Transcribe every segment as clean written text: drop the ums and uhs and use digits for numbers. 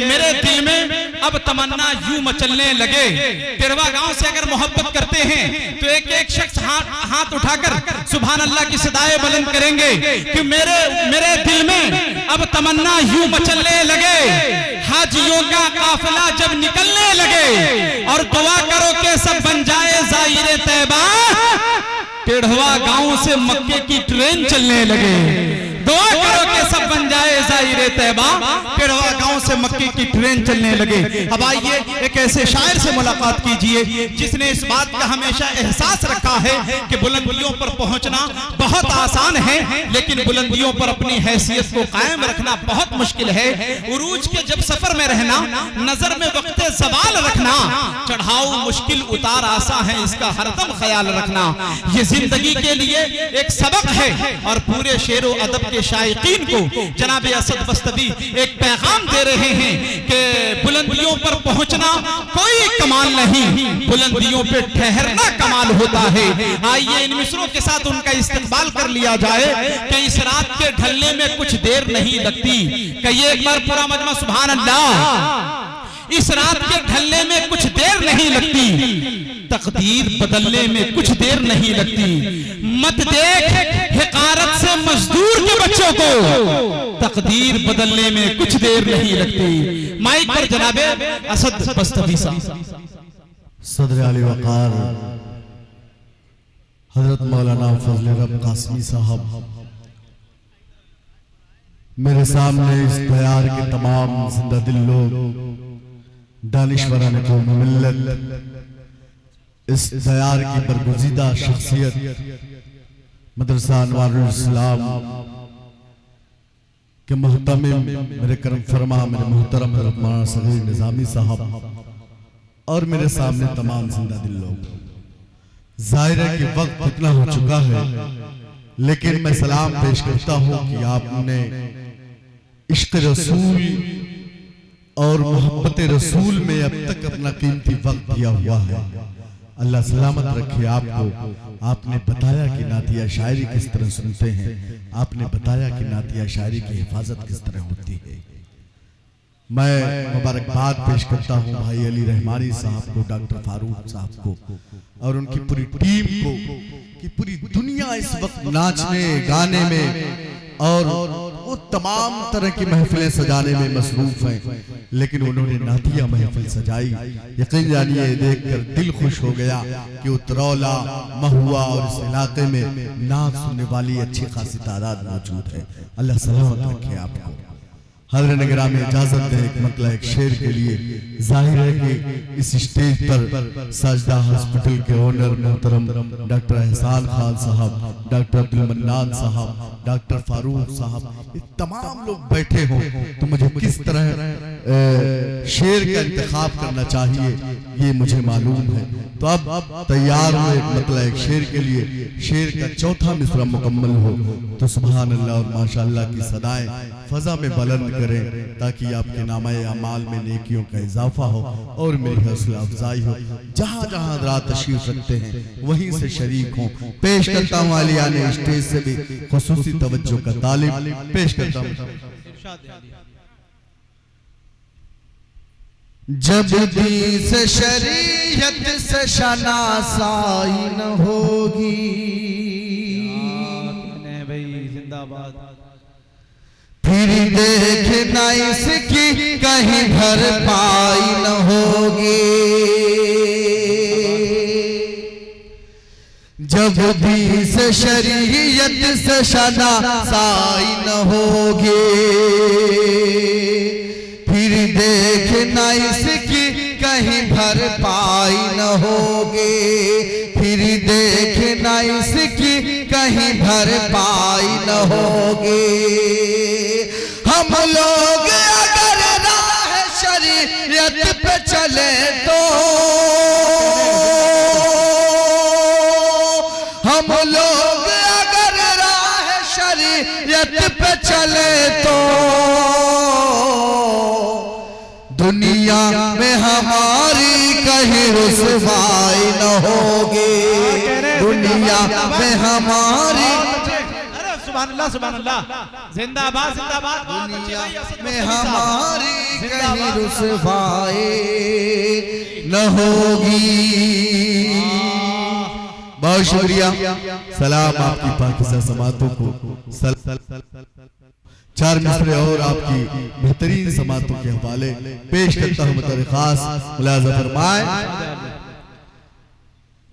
मेरे दिल में अब तमन्ना यूं मचलने लगे। टेढ़वा गांव से अगर मोहब्बत करते हैं तो एक एक शख्स हाथ उठाकर सुभान अल्लाह की सदाएं बुलंद करेंगे कि मेरे दिल में अब तमन्ना यूं मचलने लगे। हाजियों का काफिला जब निकलने लगे और दुआ करो कि सब बन जाए ज़ाहिर तैबा। टेढ़वा गांव से मक्के की ट्रेन चलने लगे। दुआ करो कि सब बन जाए ज़ाहिर तैबा। टेढ़वा गांव से मक्के की ट्रेन चलने लगे। अब आइए एक ऐसे शायर से मुलाकात कीजिए जिसने इस बात का हमेशा एहसास रखा है कि बुलंदियों पर पहुंचना बहुत आसान है, लेकिन बुलंदियों पर अपनी हैसियत को कायम रखना बहुत मुश्किल है। उरूज के जब सफर में रहना, नजर में वक्ते ज़वाल रखना, चढ़ाऊ मुश्किल उतार आसा है, इसका हरदम ख्याल रखना। ये जिंदगी के लिए एक सबक है और पूरे शेरो अदब के शायकीन को जनाब असद बस्तवी एक पैगाम दे रहे हैं कि बुलंदियों पर पहुंचना कोई कमाल नहीं, बुलंदियों पे ठहरना कमाल होता है। आइए इन मिसरों के साथ उनका इस्तेमाल कर लिया जाए कि इस रात के ढलने में कुछ देर नहीं लगती। कहिए एक बार पूरा मजमा सुभान अल्लाह। इस रात के ढलने में कुछ देर नहीं लगती, तकदीर बदलने में कुछ देर नहीं लगती। मत देख हिकारत से मजदूर के बच्चों को, तकदीर बदलने में कुछ देर नहीं लगती। माइक पर जनाबे असद बस्तवी साहब। सदर आली वकार हजरत मौलाना फजल रब कासमी साहब मेरे सामने इस तैयार के तमाम जिंदा दिल लोग, दानिश्वरान को मिल्लत, इस दयार की बरगुज़ीदा शख्सियत मदरसा अनवारुल इस्लाम के मुहतमिम मेरे करम फरमा मेरे मुहतरम मौलाना सगीर निज़ामी साहब और मेरे सामने तमाम जिंदा दिल लोग। जाहिर है कि वक्त इतना हो चुका है, लेकिन मैं सलाम पेश करता हूँ कि आपने इश्क़ रसूल और मोहब्बत रसूल में अब तक अपना कीमती वक्त दिया हुआ है। अल्लाह सलामत रखे आपको। आपने बताया कि नातिया शायरी किस तरह सुनते हैं, आपने बताया कि नातिया शायरी की हिफाजत किस तरह होती है। मैं मुबारकबाद पेश करता हूँ भाई अली रहमानी साहब को, डॉक्टर फारूक साहब को और उनकी पूरी टीम को कि पूरी दुनिया इस वक्त नाचने गाने में और वो तमाम तरह की महफिलें सजाने में मसरूफ हैं, लेकिन उन्होंने नातिया महफिल सजाई। यकीन जानिए देखकर दिल खुश हो गया कि उतरौला, महुआ और इस इलाके में नाच सुनने वाली अच्छी खासी तादाद मौजूद है। अल्लाह सलामत रखे आपको। हज़रत निगरान में इजाजत दें एक मतला एक शेर के लिए। जाहिर है कि इस स्टेज पर साजदा हॉस्पिटल के ओनर मोहतरम डॉक्टर एहसान खान साहब, डॉक्टर अब्दुल मन्नान साहब, डॉक्टर फारूक साहब, ये तमाम लोग बैठे हों तो मुझे किस तरह शेर का इंतखाब करना चाहिए ये मुझे मालूम है। तो अब तैयार हो एक मतला एक शेर के लिए। शेर का चौथा मिसरा मुकम्मल हो तो सुभान अल्लाह और माशाअल्लाह की सदाएं फजा में बुलंद करें ताकि आपके नामाए अमाल में नेकियों का इजाफा हो और मेरी हौसला अफजाई हो। जहाँ जहाँ हज़रात तशरीफ रखते हैं वहीं से शरीक हों। पेश करता हूँ आलियाने स्टेज से भी खुसूसी तवज्जो का तालिब पेश करता हूँ। जब दी से शरीयत से शनासाई न होगी, जिंदाबाद, फिर देखना इसकी कहीं भरपाई न होगी। जब दी से शरीयत से शनासाई न होगी, फिर देखना इसकी कहीं भरपाई न होगी। फिर देखना इसकी कहीं भरपाई न होगी। हम लोग अगर राह शरीयत पे चले तो, हम लोग अगर राह शरीयत पे चले तो दुनिया में हमारी कहीं रुसवाई न होगी। दुनिया में हमारी सुभान अल्लाह। जिंदाबाद जिंदाबाद। बहुत अच्छे भाई, असद में मुस्तफी साहब। हमारी कहीं जिंदाबाद। रुसवाई न होगी। बहुत शुक्रिया। सलाम आपकी पाकिज़ा समातों को। चार मिसरे और आपकी बेहतरीन समातों के हवाले पेश करता हूँ। बतौर खास मुलाज़ा फरमाए।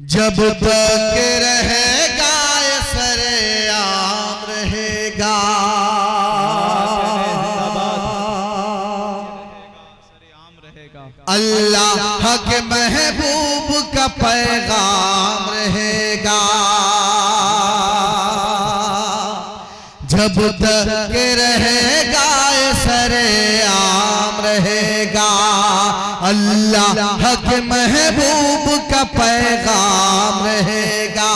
जब तक रहेगा ये सरेआम रहेगा। अल्लाह के महबूब का पैगाम रहेगा। जब तक रहेगा ये सरेआम रहेगा। अल्लाह के महबूब का पैगाम रहेगा।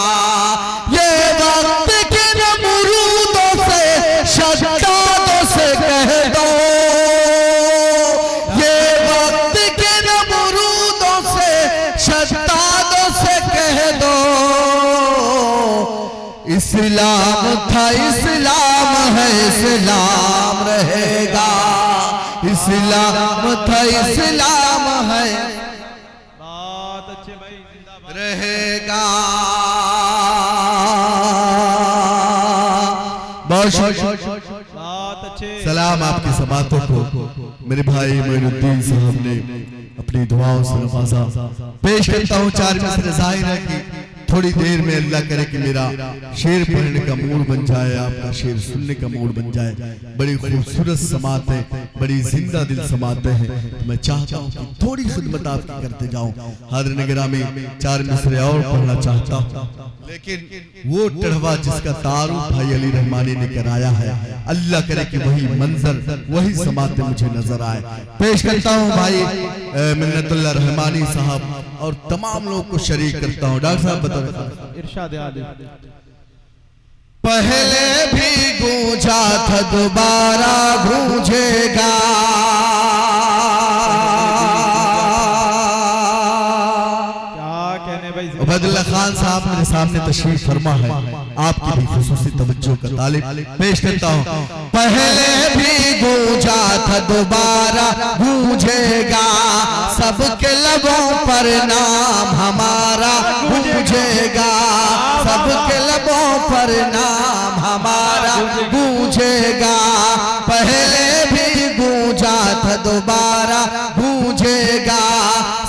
ये वक्त के नमरूदों से शद्दादों से कह दो। ये वक्त के नमरूदों से शद्दादों से कह दो। इस्लाम था इस्लाम है इस्लाम रहेगा। इस्लाम था इस्लाम है बहुत अच्छे भाई, जिंदाबाद रहेगा। बहुत अच्छे। सलाम आपकी समातों को। मेरे भाई मोइनुद्दीन साहब ने अपनी दुआओं से नवाजा। पेश करता हूँ चार मिसरे। जाहिर है कि थोड़ी देर में अल्लाह करे कि मेरा शेर पढ़ने का मूड बन जाए, आपका शेर सुनने का मूड बन जाए। बड़ी खूबसूरत समात है, बड़ी जिंदा दिल समाते हैं। तो मैं चाहता हूँ कि थोड़ी खिदमत आपकी करते जाऊं। हाज़िर निगरामी चार मिसरे और पढ़ना चाहता हूँ, लेकिन वो टढ़वा जिसका तारुफ भाई अली रहमानी ने कराया है, अल्लाह करे कि वही मंजर वही समाते मुझे नजर आए। पेश करता हूँ भाई मिन्नतुल्लाह रहमानी साहब और तमाम लोग को शरीक करता हूँ। डॉक्टर साहब बताओ। इरशाद आदि। पहले भी गूंजा था दोबारा गूंजेगा। क्या कहने भाई। उबैदुल्लाह खान साहब मेरे सामने तशरीफ फरमा है, आपकी भी खुसूसी तवज्जो का तालिब पेश करता हूँ। पहले भी गूंजा था दोबारा गूंजेगा। सबके लबों पर नाम हमारा गूंजेगा। सबके लबों पर नाम हमारा गूंजेगा। पहले भी गूंजा था दोबारा गूंजेगा।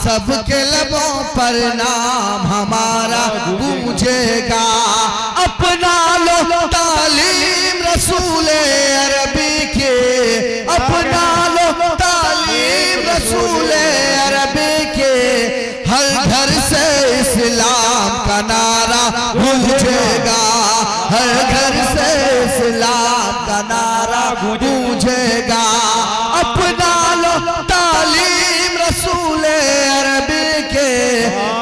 सबके लबों पर नाम हमारा गूंजेगा। अपना लो तालीम रसूल अरबी के। अपना लो तालीम रसूल अरबी के। हर घर से इस्लाम का नारा गूंजेगा। हर घर से इस्लाम का नारा गूंजेगा। अपना लो तालीम रसूल अरबी के।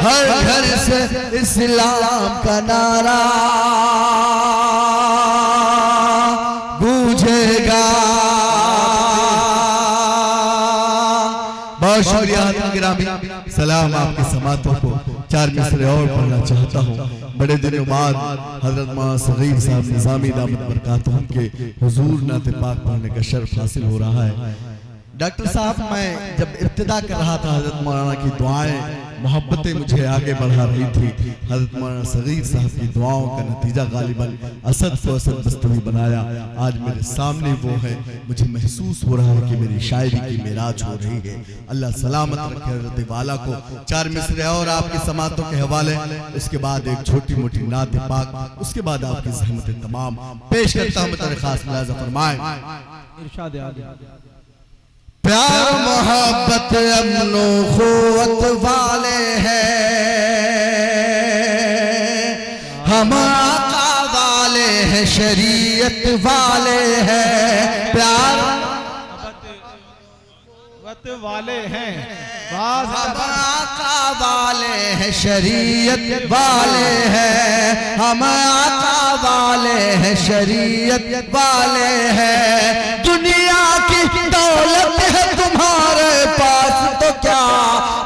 हर घर से इस्लाम का नारा गूंजेगा। बहुत शुक्रिया गिरामी। सलाम आपकी समातों को। चार मिसरे और पढ़ना चाहता हूँ। बड़े दिनों बाद हजरत मौलाना सगीर साहब निजामी दामत बरकातुहू के हुजूर नाते पाक पढ़ने का शर्फ हासिल हो रहा है। डॉक्टर साहब, मैं जब इब्तिदा कर रहा था हजरत मौलाना की दुआएं मोहब्बतें मुझे आगे बढ़ा रही थी। हजरत मौलाना सगीर साहब की दुआओं का नतीजा गालिबन असद को असद बस्तवी बनाया। आज मेरे सामने वो है। मुझे महसूस हो रहा है कि मेरी शायरी की मेराज हो रही है। अल्लाह सलामत रखे हजरत वाला को। चार मिसरे और आपकी समातों के हवाले, उसके बाद एक छोटी मोटी नात पाक, उसके बाद आपकी ज़हमतें तमाम पेश करता हूँ। बतौर खास मुलाज़ा फरमाएं। इरशाद आदि। प्यार मोहब्बत अमनो खुवत वाले हैं। हम आका वाले हैं, शरीयत वाले हैं। प्यार वाले हैं। हम आका वाले हैं, शरीयत वाले हैं। हम आका वाले हैं, शरीयत वाले हैं। दुनिया की दौलत है तुम्हारे पास तो क्या।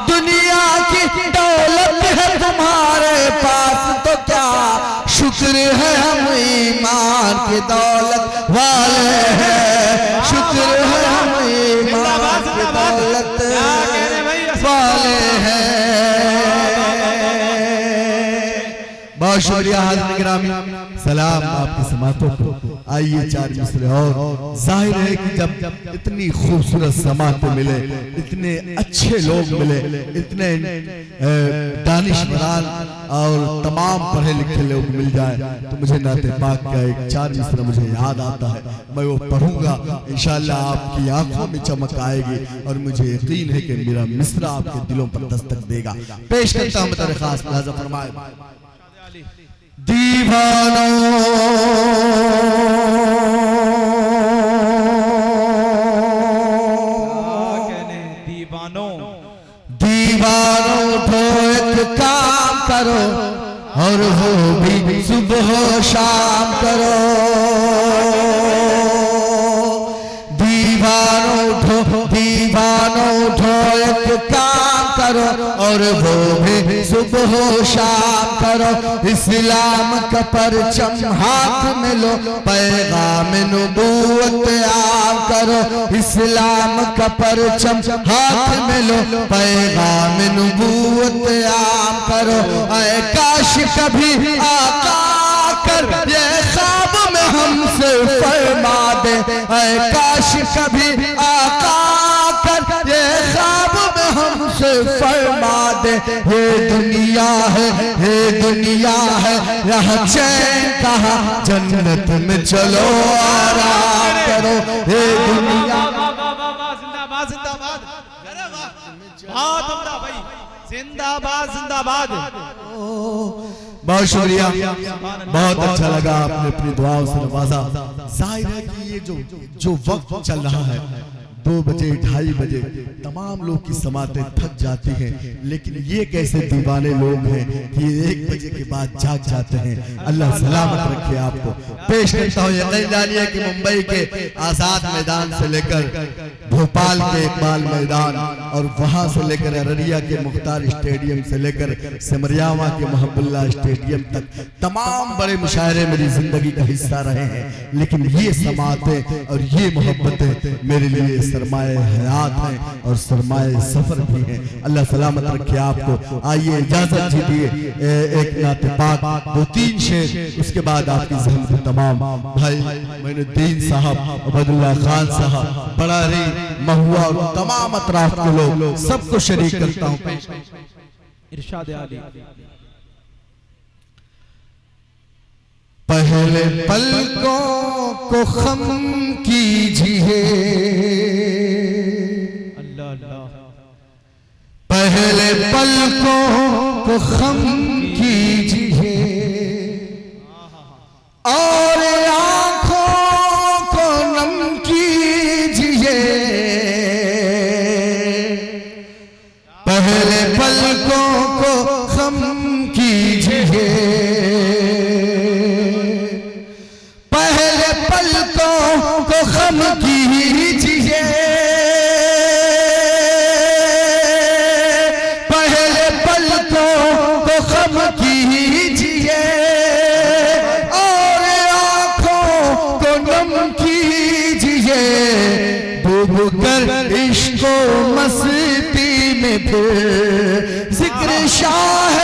दुनिया की दौलत है तुम्हारे पास तो क्या। शुक्र है हम ईमान ईमान की दौलत वाले हैं, शुक्र है हम ईमान की दौलत वाले हैं। बहुत शुक्रिया हाज़िर गिरामी, सलाम आपकी समातों को। आइए चार मिसरे और। जाहिर है कि जब इतनी खूबसूरत समातें मिले, इतने अच्छे लोग मिले, इतने दानिशवरान और तमाम पढ़े लिखे लोग मिल जाए, तो मुझे नाते पाक का एक चार मिसरा मुझे याद आता है। मैं वो पढ़ूंगा, इंशाअल्लाह आपकी आंखों में चमक आएगी और मुझे यकीन है कि मेरा मिसरा आपके दिलों पर दस्तक देगा। पेश करता हूं मेरे खास लिहाजा फरमाए। दीवानों दीवानों उठो एक काम करो और वो भी सुबह शाम करो। दीवानों उठो एक काम करो और वो भी सुबह शाम करो। इस्लाम का परचम हाथ में लो, पैगाम नबूवत आम करो। इस्लाम का परचम हाथ में लो, पैगाम नबूवत आम करो। ऐ काश कभी आका कर ये ख्वाब में हमसे फरमा दे, ऐ काश कभी आका कर ये ख्वाब में हमसे फरमा दे। ये दुनिया है यहाँ चैन कहा, जन्नत में चलो आराम करो। ये दुनिया जिंदाबाद जिंदाबाद, बहुत उम्दा भाई, जिंदाबाद जिंदाबाद। बहुत शुक्रिया, बहुत अच्छा लगा, आपने अपनी दुआओं से नवाजा। जाहिर है कि ये जो वक्त चल रहा है, 2 बजे 2:30 बजे तमाम लोग की समातें थक जाती हैं, लेकिन ये कैसे दीवाने लोग हैं कि 1 बजे के बाद जाग जाते हैं। अल्लाह सलामत रखे आपको। पेश करता हूँ यकीन जानिए कि मुंबई के आजाद मैदान से लेकर भोपाल के इकबाल मैदान और वहां से लेकर अररिया के मुख्तार स्टेडियम से लेकर सिमरियावा के मोहब्बुल्ला स्टेडियम तक तमाम बड़े मुशायरे मेरी जिंदगी का हिस्सा रहे हैं, लेकिन ये समातें और ये मोहब्बतें मेरे लिए सरमाए हयात हैं और सरमाए सफर भी हैं। अल्लाह सलामत रखे आपको। आइए इजाजत दीजिए एक नाते पाक 2-3 शेर, उसके बाद आपकी ज़हमत तमाम भाई मोइनुद्दीन साहब, अब्दुल्ला खान साहब, बड़ारी, महुआ और तमाम अतराफ के लोग सबको शरीक करता हूँ। इरशाद आली। पहले पलकों को खम कीजिए, अल्लाह अल्लाह, पहले पलकों को खम कीजिए और आंखों को नम कीजिए। पहले पलकों को खम कीजिए, पहले पलकों को खम कीजिए, पहले पलकों को खम कीजिए और आंखों को नम कीजिए। डूब कर इश्को मस्ती में फिर जिक्र शाह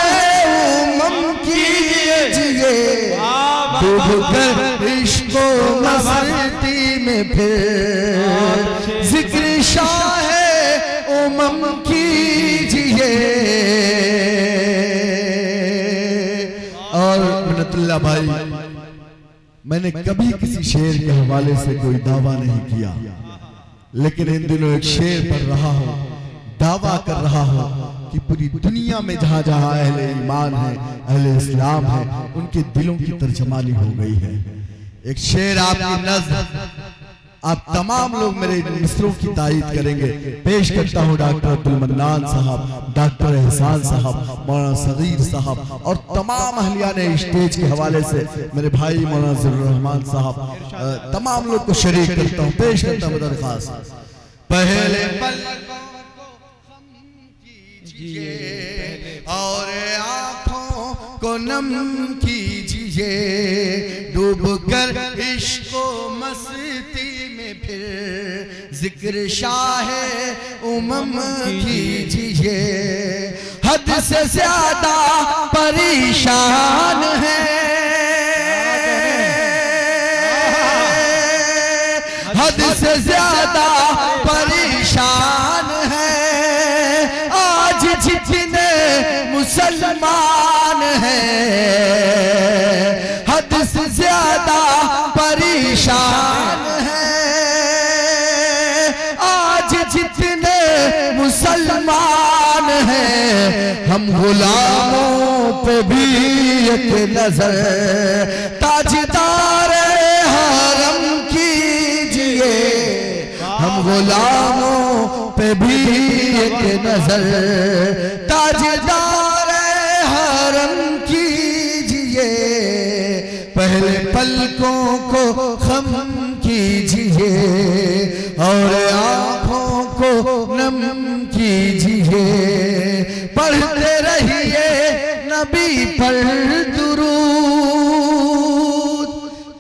उमम कीजिए। डूब कर इश्को मस्ती में फिर जिक्र शाह उमम कीजिए। और मिन्नतुल्लाह भाई, मैंने कभी किसी शेर के हवाले से कोई दावा नहीं किया, लेकिन इन दिनों एक शेर पढ़ रहा हूं, दावा कर रहा हूं कि पूरी दुनिया में जहां जहां अहले ईमान है, अहले इस्लाम है, उनके दिलों की तर्जमानी हो गई है। एक शेर आपकी नज़्म, आप तमाम लोग मेरे मिसरों की तारीफ करेंगे। पेश करता हूँ डॉक्टर अब्दुल मन्नान साहब, डॉक्टर एहसान साहब, मौलाना सगीर साहब और तमाम अहलियाने स्टेज के हवाले से मेरे भाई मौलाना ज़फरुर रहमान साहब, तमाम लोग को शरीक करता हूँ। पेश करता हूँ दरख्वास्त। पहले पलकों को खम कीजिए और आँखों को नम कीजिए, कीजिए, डूब कर इश्को मस्ती में फिर जिक्र शाह उमम कीजिए। हद से ज्यादा परेशान है, हद से ज्यादा परेशान है आज जितने मुसलमान हैं, हद से ज्यादा परेशान है आज जितने मुसलमान हैं। हम गुलामों पे भी एक नजर ताजदार हरम कीजिए, हम गुलामों पे भी एक नजर ताजदार हरम कीजिए। पहले पलकों को खम कीजिए और आंखों को नम कीजिए। पढ़ते रहिए नबी पर दुरूद,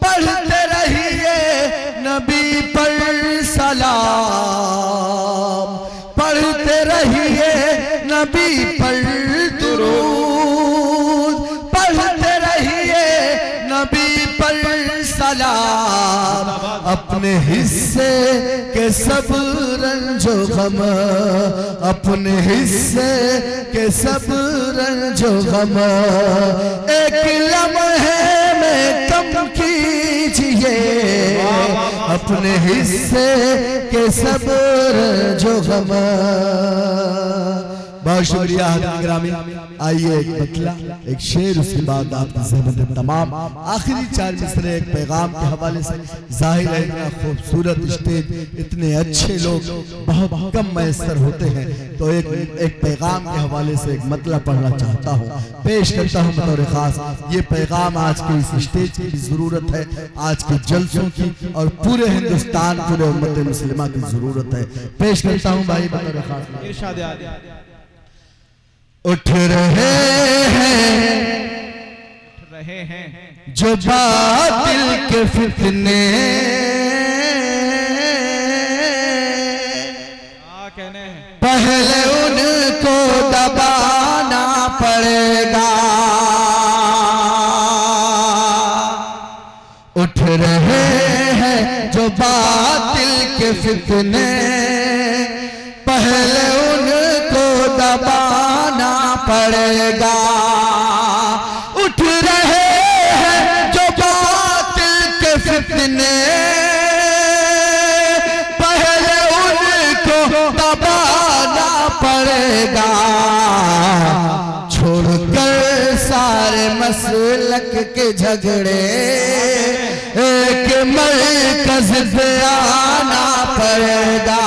पढ़ते रहिए नबी पर सलाम, पढ़ते रहिए नबी पर दुरूद, पढ़ते रहिए नबी पर सलाम। अपने हिस्से के सब रंजो गम, अपने हिस्से के सब रंजो गम एक लम्हे में कम कीजिए। अपने हिस्से के सब रंजो गम। बहुत शुक्रिया ग्रामी। आइए एक बतला, एक शेर, उसके बाद आपकी ज़हमत तमाम आखिरी 4 मिसरे एक पैगाम के हवाले से। जाहिर है इतना खूबसूरत स्टेज, इतने अच्छे लोग बहुत कम मैसर होते हैं, तो एक पैगाम के हवाले से एक मतलब पढ़ना चाहता हूँ, पेश करता हूँ बतौर खास। ये पैगाम आज के इस स्टेज की ज़रूरत है, आज के जलसों की, और पूरे हिंदुस्तान, पूरे उम्मत मुस्लिमा की ज़रूरत है। पेश करता हूँ भाई बतौर खास। उठ रहे हैं जो बातिल के फितने, पहले उनको दबाना पड़ेगा। उठ रहे हैं जो बातिल के फितने, पहले उनको दबाना पड़ेगा। उठ रहे हैं जो बातिल के फितने, पहले उनको दबाना पड़ेगा। छोड़कर सारे मसलक के झगड़े, एक मरकज पे आना पड़ेगा।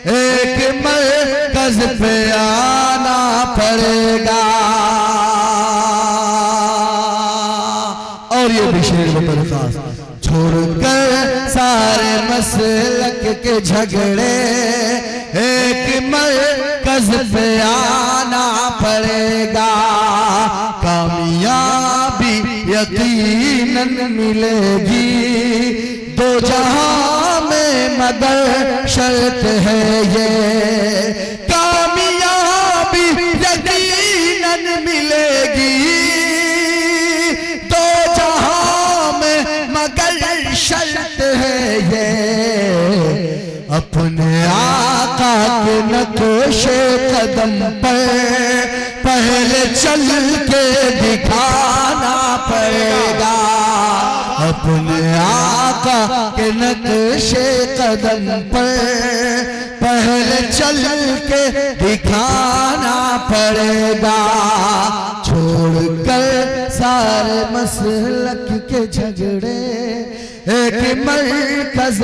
एक मरकज पे आना पड़ेगा। और ये भी शेर बतौर खास। छोड़कर सारे मसलक के झगड़े, एक मरकज पे आना पड़ेगा। कामयाबी यकीनन मिलेगी दो जहां में, मगर शर्त है ये। कामयाबी यकीनन मिलेगी दो जहां में, मगर शर्त है ये। अपने आका के नक्शे कदम पर पहले चल के दिखाना पड़ेगा। अपने आका के नक्शे कदम पर पहले चल के दिखाना पड़ेगा। छोड़कर सारे मसलक के झगड़े, एक मरकज